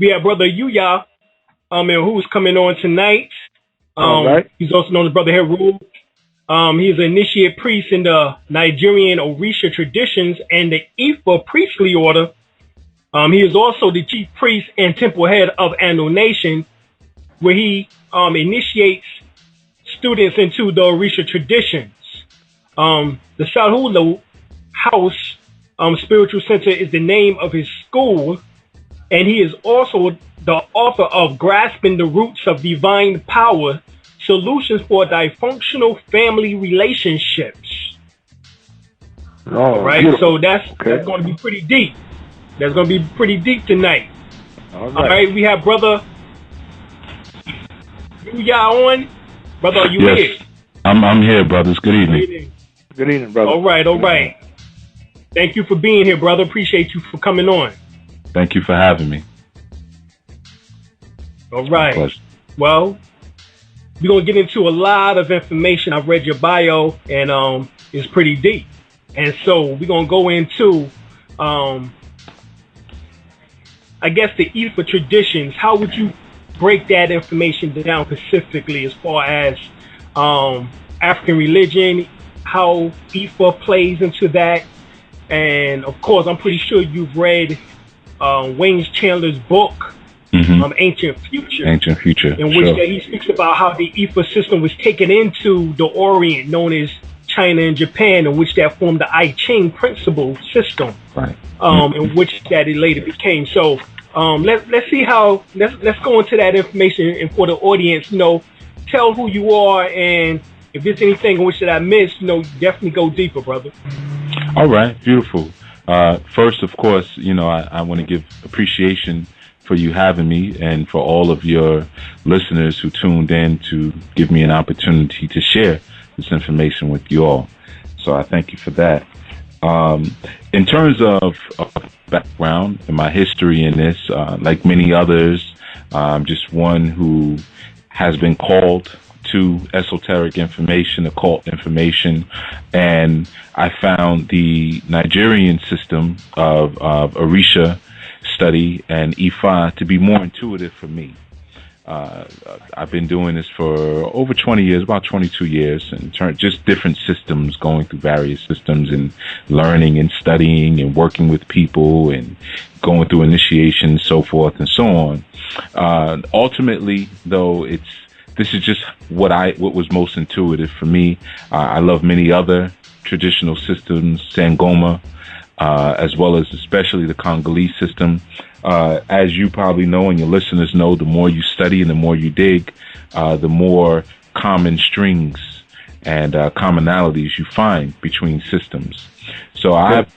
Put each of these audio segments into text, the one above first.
we have Brother Yuya, and who's coming on tonight. All right. He's also known as Brother Heru. He is an initiate priest in the Nigerian Orisha traditions and the Ifa priestly order. He is also the chief priest and temple head of Anu Nation, where he initiates students into the Orisha traditions. The Salhulu House Spiritual Center is the name of his school, and he is also the author of Grasping the Roots of Divine Power, Solutions for Dysfunctional Family Relationships. All right, beautiful. so that's going to be pretty deep. That's going to be pretty deep tonight. All right, we have Brother Yuya on. Brother, are you here? I'm here, brothers. Good evening. Good evening, brother. All right. Thank you for being here, brother. Appreciate you for coming on. Thank you for having me. All right. Well, we're going to get into a lot of information. I've read your bio, and it's pretty deep. And so we're going to go into, I guess, the Ifa traditions. How would you break that information down specifically as far as African religion, how Ifa plays into that? And, of course, I'm pretty sure you've read Wayne Chandler's book, Ancient Future. Ancient Future, in which that he speaks about how the Ifa system was taken into the Orient, known as China and Japan, in which that formed the I Ching principle system, right? In which that it later became. So let's see how let's go into that information, and for the audience, tell who you are, and if there's anything in which that I missed, definitely go deeper, brother. All right, beautiful. First, of course, I want to give appreciation for you having me, and for all of your listeners who tuned in to give me an opportunity to share this information with you all. So I thank you for that. In terms of background and my history in this, like many others, I'm just one who has been called to esoteric information, occult information, and I found the Nigerian system of Orisha study and Ifa to be more intuitive for me. I've been doing this for over 20 years, about 22 years, and just different systems, going through various systems and learning and studying and working with people and going through initiation, so forth and so on. Ultimately, though, this is just what was most intuitive for me. I love many other traditional systems, Sangoma, as well as especially the Congolese system. As you probably know, and your listeners know, the more you study and the more you dig, the more common strings and commonalities you find between systems. So I've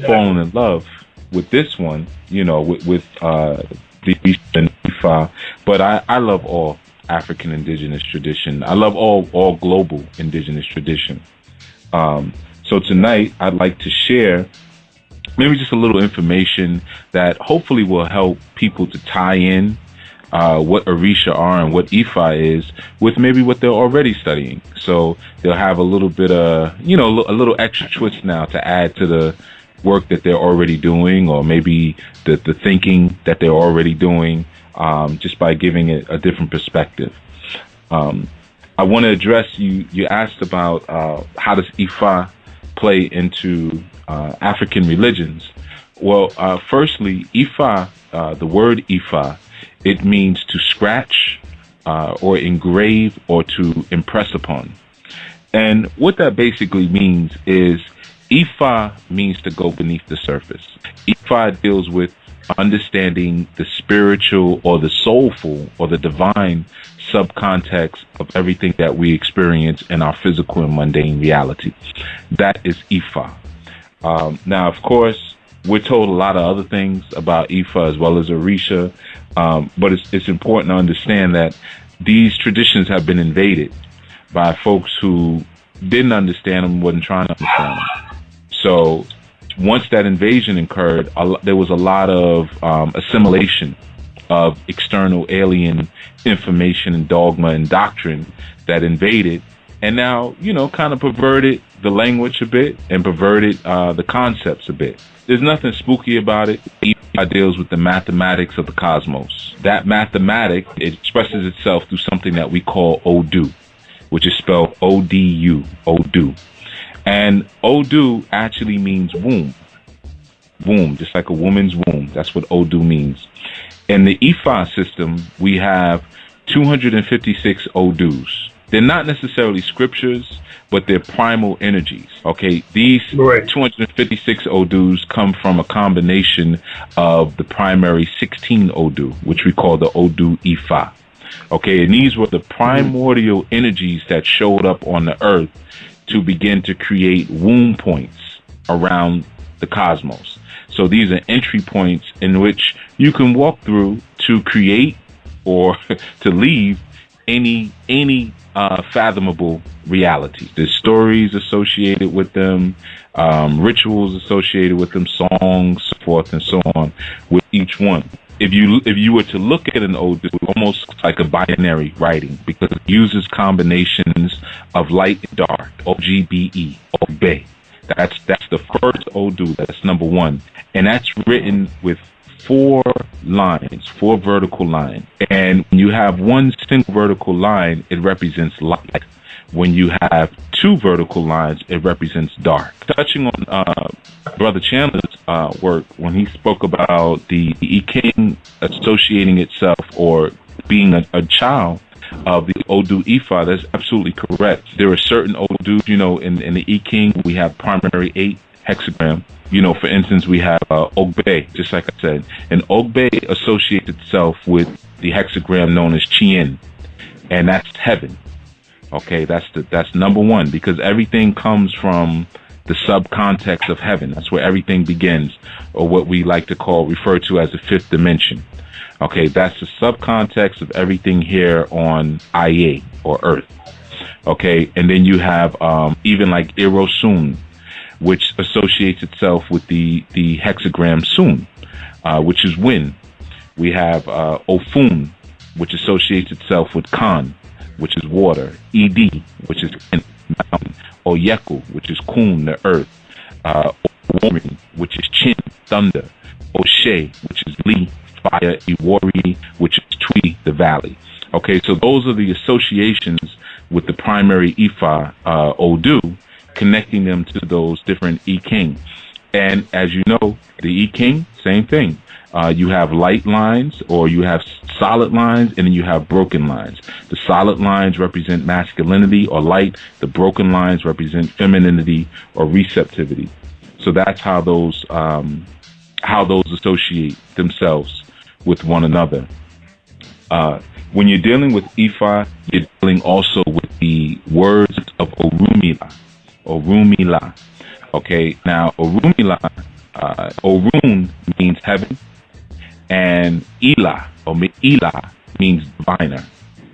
fallen in love with this one, with the Ifa, but I love all African indigenous tradition. I love all global indigenous tradition. So tonight I'd like to share maybe just a little information that hopefully will help people to tie in what Orisha are and what Ifa is with maybe what they're already studying. So they'll have a little bit of, a little extra twist now to add to the work that they're already doing, or maybe the thinking that they're already doing, just by giving it a different perspective. I want to address, you asked about how does Ifa play into African religions. Well, firstly, Ifa, the word Ifa, it means to scratch or engrave or to impress upon. And what that basically means is Ifa means to go beneath the surface. Ifa deals with understanding the spiritual or the soulful or the divine subcontext of everything that we experience in our physical and mundane reality. That is Ifa. Now, of course, we're told a lot of other things about Ifa as well as Orisha, but it's important to understand that these traditions have been invaded by folks who didn't understand them, wasn't trying to understand them. So once that invasion occurred, there was a lot of assimilation of external alien information and dogma and doctrine that invaded, and now, kind of perverted the language a bit and perverted the concepts a bit. There's nothing spooky about it. Ifa deals with the mathematics of the cosmos. That mathematic, it expresses itself through something that we call Odu, which is spelled O-D-U, Odu. And Odu actually means womb. Womb, just like a woman's womb. That's what Odu means. In the Ifa system, we have 256 Odus. They're not necessarily scriptures, but they're primal energies. Okay, these 256 Odus come from a combination of the primary 16 Odu, which we call the Odu Ifa. Okay, and these were the primordial energies that showed up on the earth to begin to create womb points around the cosmos. So these are entry points in which you can walk through to create or to leave any fathomable reality. There's stories associated with them, rituals associated with them, songs, so forth and so on, with each one. If you were to look at an Odu, almost like a binary writing, because it uses combinations of light and dark, O-G-B-E, Ogbe. That's the first Odu, that's number one. And that's written with 4 lines, 4 vertical lines. And when you have one single vertical line, it represents light. When you have 2 vertical lines, it represents dark. Touching on Brother Chandler's work, when he spoke about the I-King associating itself or being a child of the Odu Ifa, that's absolutely correct. There are certain Odus, in the I-King, we have primary 8 hexagram. For instance, we have Ogbe, just like I said. And Ogbe associates itself with the hexagram known as Chien, and that's heaven. Okay, that's number one, because everything comes from the subcontext of heaven. That's where everything begins, or what we like to refer to as the 5th dimension. Okay, that's the subcontext of everything here on Ia, or Earth. Okay, and then you have even like Irosun, which associates itself with the hexagram Sun, which is wind. We have Ofun, which associates itself with Kan, which is water. Ed, which is mountain. Oyeku, which is Kun, the earth. Oworin, which is Chin, thunder. Oshe, which is Li, fire. Iwori, which is Twi, the valley. Okay, so those are the associations with the primary Ifa Odu, connecting them to those different I-King. And as you know, the I-King, same thing. You have light lines, or you have solid lines, and then you have broken lines. The solid lines represent masculinity or light. The broken lines represent femininity or receptivity. So that's how those associate themselves with one another. When you're dealing with Ifa, you're dealing also with the words of Orumila. Orumila. Okay, now Orumila, Orun means heaven, and Ila, or Ila, means diviner.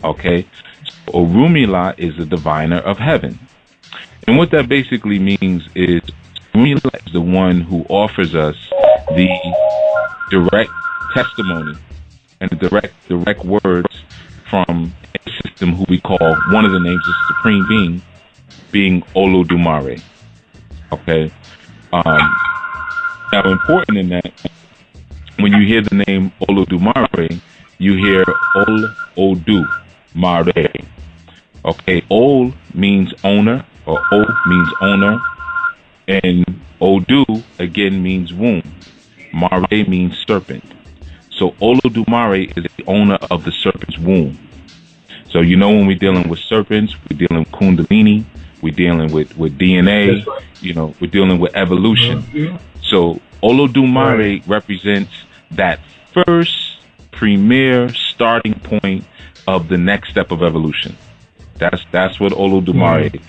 Okay, so Orumila is the diviner of heaven. And what that basically means is Orumila is the one who offers us the direct testimony and the direct words from a system who we call, one of the names of Supreme being Olodumare. Okay. Now, important in that, when you hear the name Olodumare, you hear Ol-Odu Mare. Okay, Ol means owner, or O means owner, and Odu again means womb. Mare means serpent. So Olodumare is the owner of the serpent's womb. So when we're dealing with serpents, we're dealing with Kundalini, we're dealing with DNA, we're dealing with evolution. Mm-hmm. So Olodumare represents that first premier starting point of the next step of evolution. That's what Olodumare is.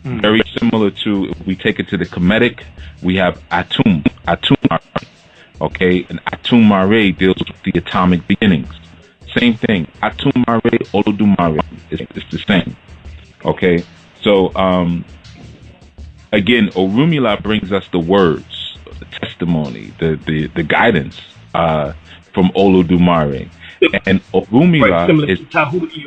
Very similar to, if we take it to the Kemetic, we have Atum Mare. Okay, and Atum Mare deals with the atomic beginnings. Same thing. Atum Mare, Olodumare. It's the same. Okay, so again, Orumila brings us the words, the testimony, the guidance from Olodumare, and Orumila is similar to Tahuti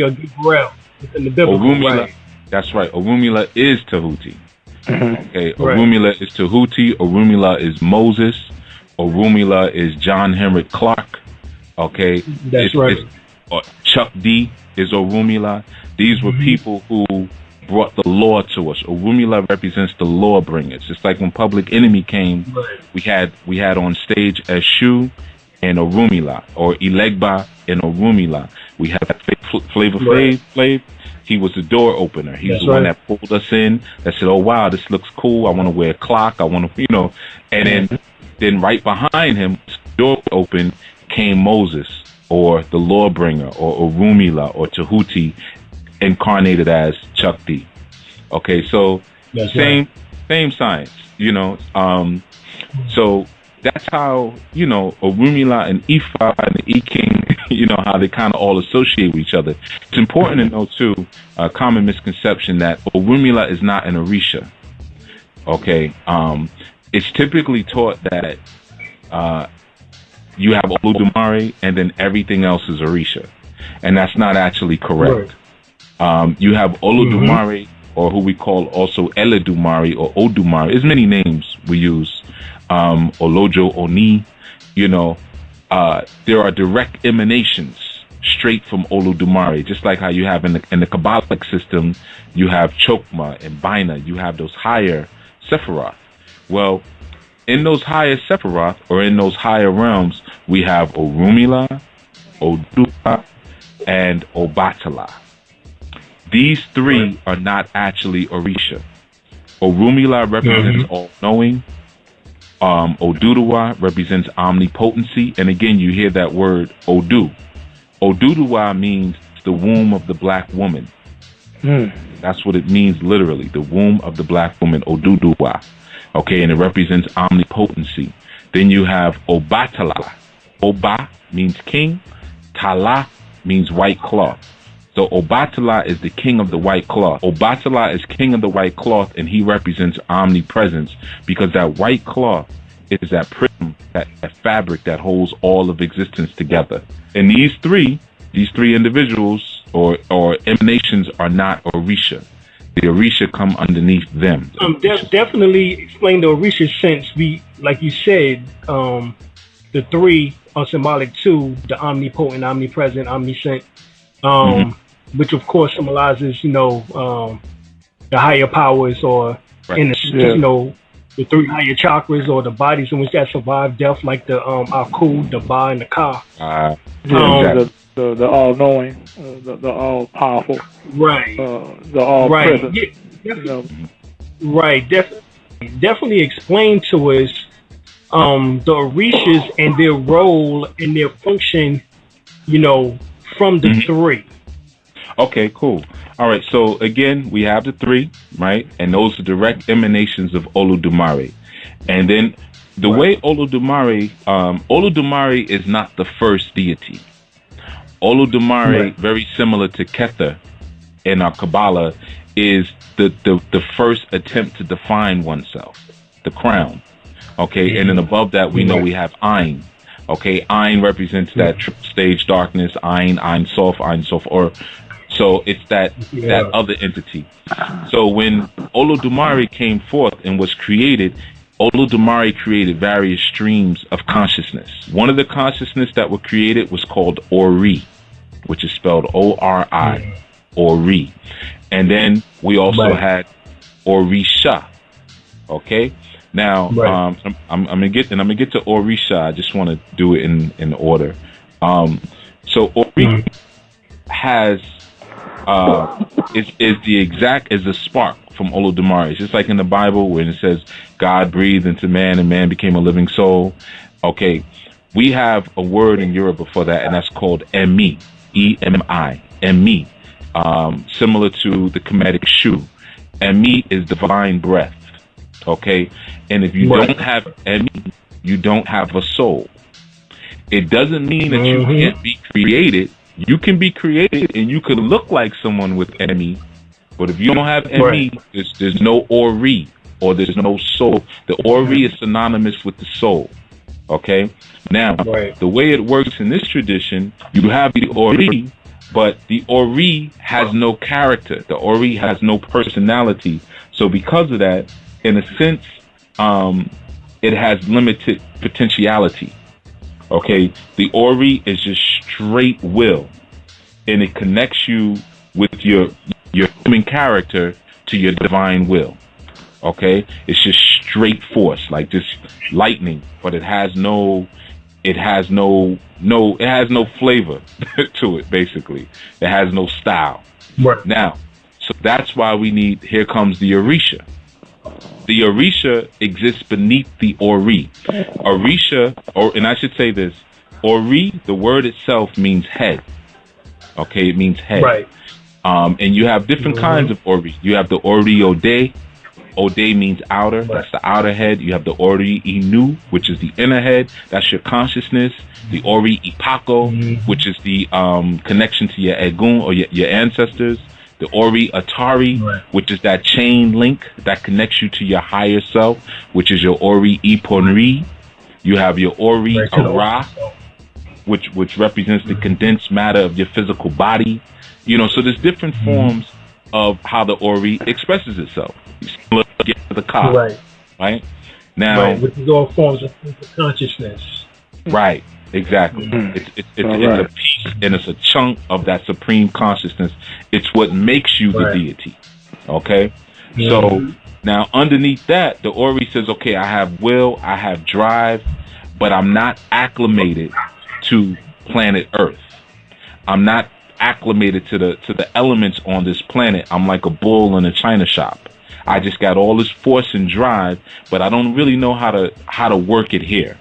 or Gabriel in the biblical. Orumila, right. That's right. Orunmila is Tahuti. Okay, Right. Orunmila is Tahuti. Orunmila is Moses. Orunmila is John Henrik Clark. Okay, That's right. Chuck D is Orunmila. These were people who brought the law to us. Orunmila represents the law bringers. Just like when Public Enemy came, Right. we had on stage Eshu and Orunmila, or Ilegba and Orunmila. We had Flavor Flav. He was the door opener. He was the one that pulled us in. That said, "Oh wow, this looks cool. I want to wear a clock. I want to, you know." And then right behind him, door open, came Moses, or the lawbringer, or Orunmila, or Tahuti, incarnated as Chuck D. Okay, so same science, you know. So that's how, you know, Orunmila and Ifa and the E-King, you know, how they kind of all associate with each other. It's important to know, too, a common misconception that Orunmila is not an Orisha. Okay, it's typically taught that you have Olodumare and then everything else is Orisha. And that's not actually correct. You have Olodumare, or who we call also Eledumare or Odumare. There's many names we use. Olojo, Oni, you know, there are direct emanations straight from Olodumare, just like how you have in the Kabbalic system, you have Chokma and Bina, you have those higher Sephiroth. Well, in those higher Sephiroth, or in those higher realms, we have Orunmila, Odu, and Obatala. These three are not actually Orisha. Orunmila represents all-knowing. Oduduwa represents omnipotency. And again, you hear that word Odu. Oduduwa means the womb of the black woman. That's what it means literally, the womb of the black woman, Oduduwa. Okay, and it represents omnipotency. Then you have Obatala. Oba means king. Tala means white cloth. So Obatala is the king of the white cloth. Obatala is king of the white cloth, and he represents omnipresence, because that white cloth is that prism, that fabric that holds all of existence together. And these three individuals or emanations are not Orisha. The Orisha come underneath them. Definitely explain the Orisha sense. We, like you said, the three are symbolic to the omnipotent, omnipresent, omniscient. Which of course symbolizes, you know, the higher powers, or you know, the three higher chakras, or the bodies in which that survive death, like the Aku, the Ba, and the Ka. The all-knowing, the all-powerful, the all-present. Definitely explain to us the Orishas and their role and their function, you know, from the three. Okay, cool. All right, so again, we have the three, right? And those are direct emanations of Olodumare. And then the way Olodumare is not the first deity. Olodumare, very similar to Kether in our Kabbalah, is the first attempt to define oneself, the crown. Okay, and then above that, we know we have Ain. Okay, Ain represents that triple stage darkness, Ein Sof, or so it's that other entity. So when Olodumare came forth and was created, Olodumare created various streams of consciousness. One of the consciousness that were created was called Ori, which is spelled O-R-I, Ori. And then we also had Orisha. Okay. Now, I'm gonna get to Orisha. I just want to do it in order. So Ori has is the spark from Olodumare. It's just like in the Bible when it says God breathed into man and man became a living soul. Okay, we have a word in Yoruba for that, and that's called Emi, E-M-I, Emi, similar to the Kemetic Shu. Emi is divine breath. Okay, and if you don't have Emi, you don't have a soul. It doesn't mean that you can't be created. You can be created and you can look like someone with Emi, but if you don't have Emi, there's no Ori, or there's no soul. The Ori is synonymous with the soul. Okay, now the way it works in this tradition, you have the Ori But the Ori has no character. The Ori has no personality. So because of that, in a sense, it has limited potentiality. Okay, the Ori is just straight will, and it connects you with your human character to your divine will. Okay, it's just straight force, like just lightning, but it has no flavor to it. Basically, it has no style. Right. Now, so that's why we need. Here comes the Orisha. The Orisha exists beneath the Ori. Orisha, and I should say this, Ori, the word itself means head. Okay, it means head. Right. And you have different kinds of Ori. You have the Ori Ode. Ode means outer. That's the outer head. You have the Ori Inu, which is the inner head. That's your consciousness. The Ori Ipako, which is the connection to your Egun or your ancestors. The Ori Atari, which is that chain link that connects you to your higher self, which is your Ori Iponri. You have your Ori Ara, which represents the condensed matter of your physical body. You know, so there's different forms of how the Ori expresses itself. Similar to the Ka, right? Now, which is all forms of consciousness. Right, exactly. It's a piece and it's a chunk of that supreme consciousness. It's what makes you the deity. Okay? So now underneath that, the Ori says, okay, I have will, I have drive, but I'm not acclimated to planet Earth. I'm not acclimated to the elements on this planet. I'm like a bull in a china shop. I just got all this force and drive, but I don't really know how to work it here.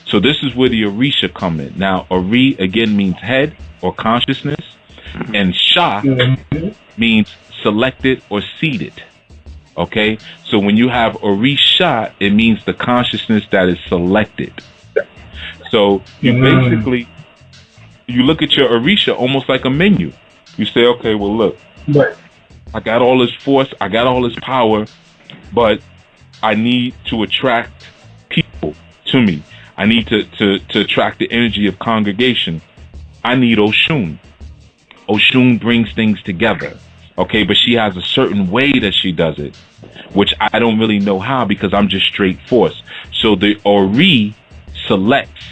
So this is where the Orisha come in. Now, Ori again means head or consciousness, and Sha means selected or seated. Okay, so when you have Orisha, it means the consciousness that is selected. So you basically look at your Orisha almost like a menu. You say, okay, well, look, I got all this force, I got all this power, but I need to attract people to me. I need to attract the energy of congregation. I need Oshun. Oshun brings things together. Okay, but she has a certain way that she does it, which I don't really know how because I'm just straight force. So the Ori selects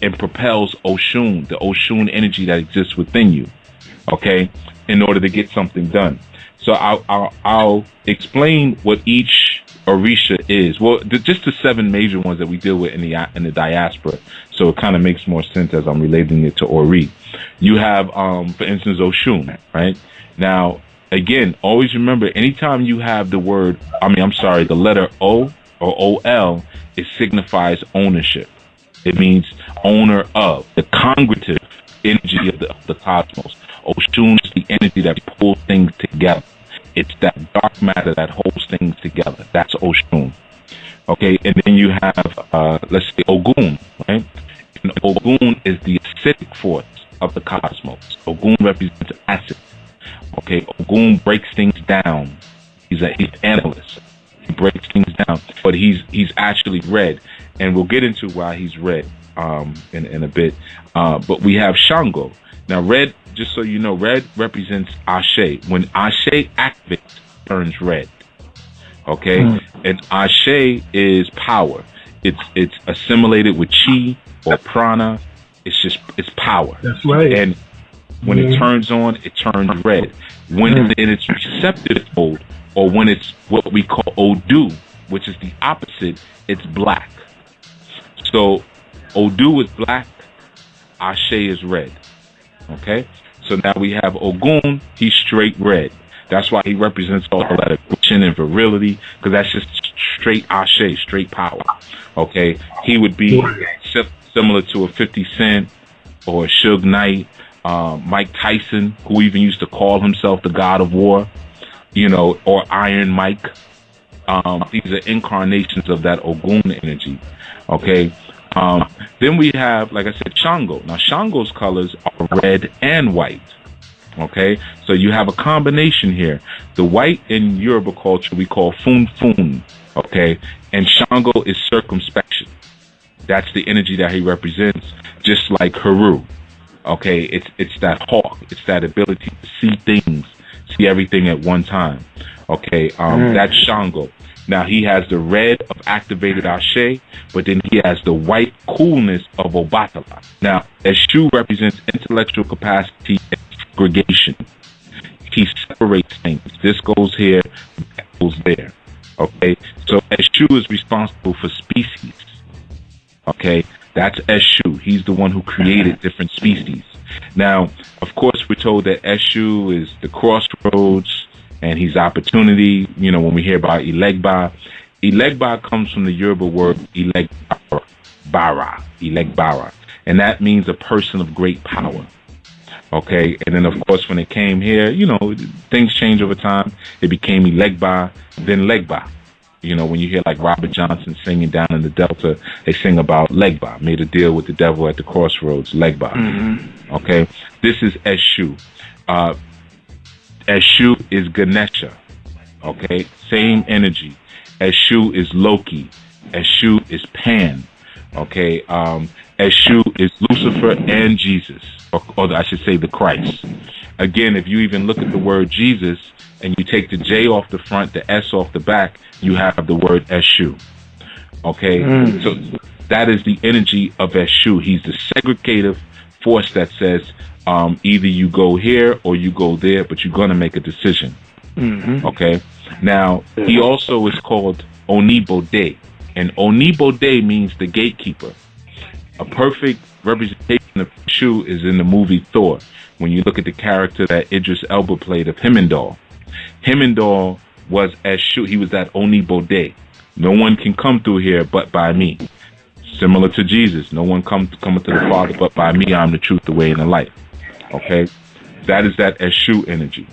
and propels Oshun, the Oshun energy that exists within you, okay, in order to get something done. So I'll explain what each Orisha is. Well, just the 7 major ones that we deal with in the diaspora. So it kind of makes more sense as I'm relating it to Ori. You have, for instance, Oshun, right? Now, again, always remember, anytime you have the letter O or OL, it signifies ownership. It means owner of, the congregative energy of the cosmos. Oshun is the energy that pulls things together. It's that dark matter that holds things together. That's Oshun. Okay, and then you have, let's say, Ogun, right? And Ogun is the acidic force of the cosmos. Ogun represents acid. Okay, Ogun breaks things down. He's an analyst. He breaks things down, but he's actually red, and we'll get into why he's red in a bit. But we have Shango. Now, red, just so you know, red represents Ashe. When Ashe activates, turns red. Okay, and Ashe is power. It's assimilated with chi or prana. It's power. That's right. And when it turns on, it turns red. When it's in its receptive mode, or when it's what we call Odu, which is the opposite, it's black. So Odu is black, Ashe is red. Okay? So now we have Ogun, he's straight red. That's why he represents all that aggression and virility, because that's just straight Ashe, straight power. Okay? He would be similar to a 50 Cent or a Suge Knight, Mike Tyson, who even used to call himself the God of War, you know, or Iron Mike. These are incarnations of that Ogun energy. Okay? Then we have, like I said, Shango. Now, Shango's colors are red and white. Okay? So you have a combination here. The white in Yoruba culture we call fun fun. Okay? And Shango is circumspection. That's the energy that he represents, just like Heru. Okay, it's that hawk. It's that ability to see things, see everything at one time. Okay, that's Shango. Now he has the red of activated Ashe, but then he has the white coolness of Obatala. Now, Eshu represents intellectual capacity and segregation. He separates things. This goes here, that goes there. Okay, so Eshu is responsible for species. Okay, that's Eshu. He's the one who created different species. Now, of course, we're told that Eshu is the crossroads, and he's opportunity. You know, when we hear about Ilegba, Ilegba comes from the Yoruba word Ilegbara, and that means a person of great power. Okay, and then of course when it came here, you know, things change over time. It became Ilegba, then Legba. You know, when you hear like Robert Johnson singing down in the Delta, they sing about Legba, made a deal with the devil at the crossroads, Legba. Okay, this is Eshu. Eshu is Ganesha. Okay, same energy. Eshu is Loki. Eshu is Pan. Okay, Eshu is Lucifer and Jesus, or I should say the Christ. Again, if you even look at the word Jesus and you take the J off the front, the S off the back, you have the word Eshu. Okay, so that is the energy of Eshu. He's the segregative force that says either you go here or you go there, but you're going to make a decision. Okay, now he also is called Onibode, and Onibode means the gatekeeper. A perfect representation of Eshu is in the movie Thor. When you look at the character that Idris Elba played of Heimdall, Heimdall was Eshu. He was that Onibode. No one can come through here but by me. Similar to Jesus, no one coming to the Father but by me. I'm the truth, the way, and the life. Okay, that is that Eshu energy.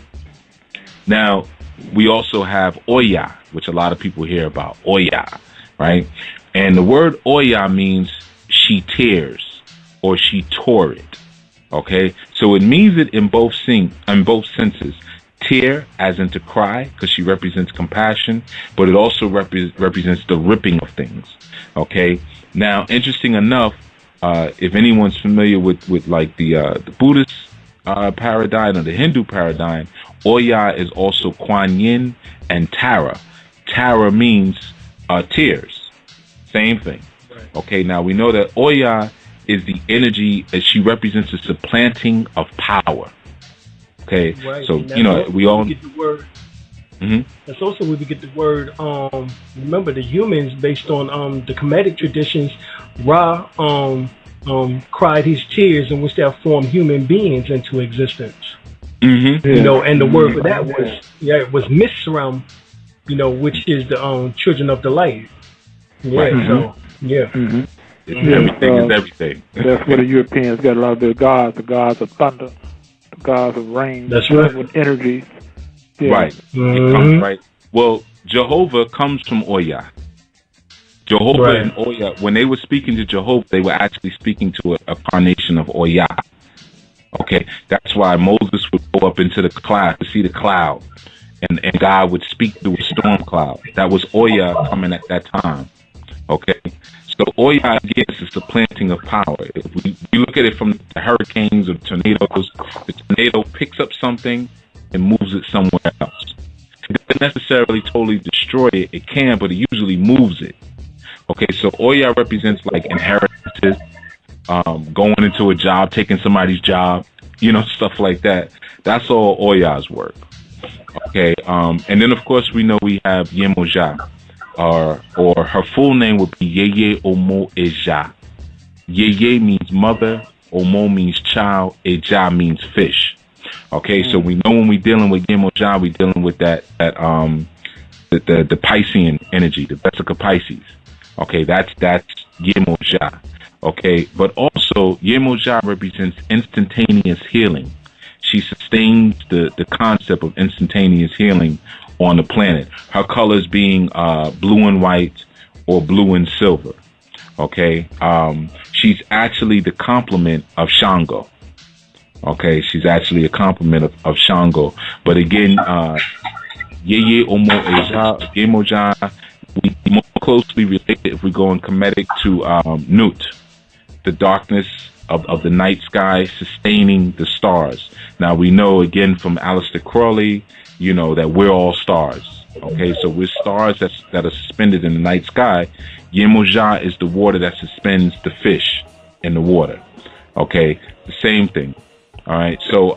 Now, we also have Oya, which a lot of people hear about. Oya, right? And the word Oya means she tears or she tore it. Okay, so it means it in both senses. Tear, as in to cry, because she represents compassion, but it also represents the ripping of things. Okay, now, interesting enough, if anyone's familiar with like the Buddhist paradigm or the Hindu paradigm, Oya is also Kuan Yin and Tara. Tara means tears. Same thing. Okay, now we know that Oya is the energy that she represents the supplanting of power. Okay, right. So you know we all get the word. That's also where we get the word. Remember, the humans, based on the Kemetic traditions, Ra cried his tears in which they formed human beings into existence. You know, and the word for that was Misram. You know, which is the children of the light. Yeah. So everything is everything. That's where the Europeans got a lot of their gods, the gods of thunder, the gods of rain. That's right. With energy. Yeah. Right. It comes right. Well, Jehovah comes from Oya. Jehovah and Oya, when they were speaking to Jehovah, they were actually speaking to a carnation of Oya. Okay, that's why Moses would go up into the cloud to see the cloud, and God would speak through a storm cloud. That was Oya coming at that time. Okay, so Oya again is the supplanting of power. If we look at it from the hurricanes or tornadoes, the tornado picks up something and moves it somewhere else. It doesn't necessarily totally destroy it. It can, but it usually moves it. Okay, so Oya represents like inheritances, going into a job, taking somebody's job, you know, stuff like that. That's all Oya's work. Okay, and then of course we know we have Yemoja, or her full name would be Yeye Omo Eja. Yeye means mother, Omo means child, Eja means fish. Okay, so we know when we're dealing with Yemoja, we're dealing with the Piscean energy, the Vesica Pisces. Okay, that's Yemoja. Okay, but also Yemoja represents instantaneous healing. She sustains the concept of instantaneous healing on the planet. Her colors being blue and white or blue and silver. Okay, she's actually the complement of Shango. Okay, she's actually a complement of Shango. But again, Yeye Omo Eja, Yemoja, we more closely related if we go in Kemetic to Nut. the darkness of the night sky sustaining the stars. Now we know again from Aleister Crowley, you know, that we're all stars. Okay, so we're stars that are suspended in the night sky. Yemoja is the water that suspends the fish in the water. Okay, the same thing. All right, so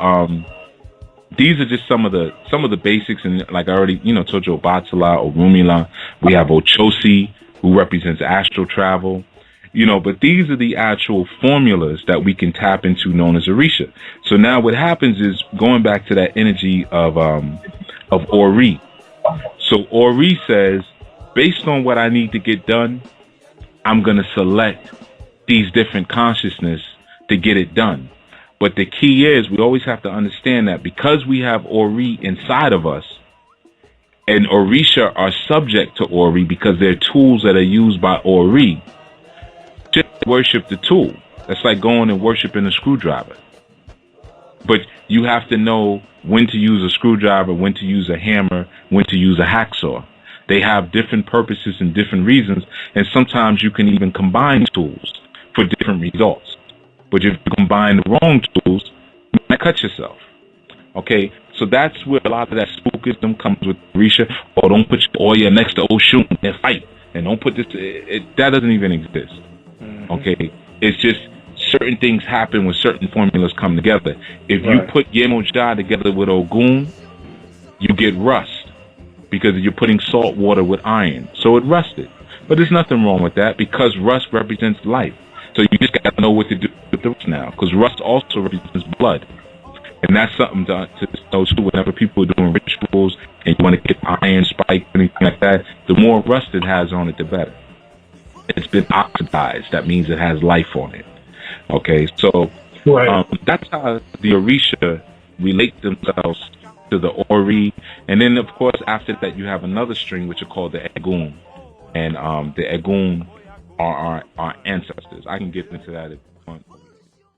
these are just some of the basics, and like I already, you know, told you, Obatala, Orumila. We have Ochosi, who represents astral travel. You know, but these are the actual formulas that we can tap into, known as Orisha. So now what happens is, going back to that energy of Ori. So Ori says, based on what I need to get done, I'm going to select these different consciousness to get it done. But the key is, we always have to understand that because we have Ori inside of us, and Orisha are subject to Ori because they're tools that are used by Ori, just worship the tool. That's like going and worshiping a screwdriver. But you have to know when to use a screwdriver, when to use a hammer, when to use a hacksaw. They have different purposes and different reasons, and sometimes you can even combine tools for different results. But if you combine the wrong tools, you might cut yourself. Okay, so that's where a lot of that spookism comes with Orisha. Or don't put your oil next to Oshun and fight. And don't put this, that doesn't even exist. Okay, it's just certain things happen when certain formulas come together. If you put Yemoja together with Ogun, you get rust because you're putting salt water with iron, so it rusted. But there's nothing wrong with that because rust represents life. So you just got to know what to do with the rust now, because rust also represents blood, and that's something to know too. Whenever people are doing rituals and you want to get iron spike, anything like that, the more rust it has on it, the better. It's been oxidized. That means it has life on it. Okay, so that's how the Orisha relate themselves to the Ori. And then, of course, after that, you have another string, which are called the Egun. And the Egun are our ancestors. I can get into that if you want.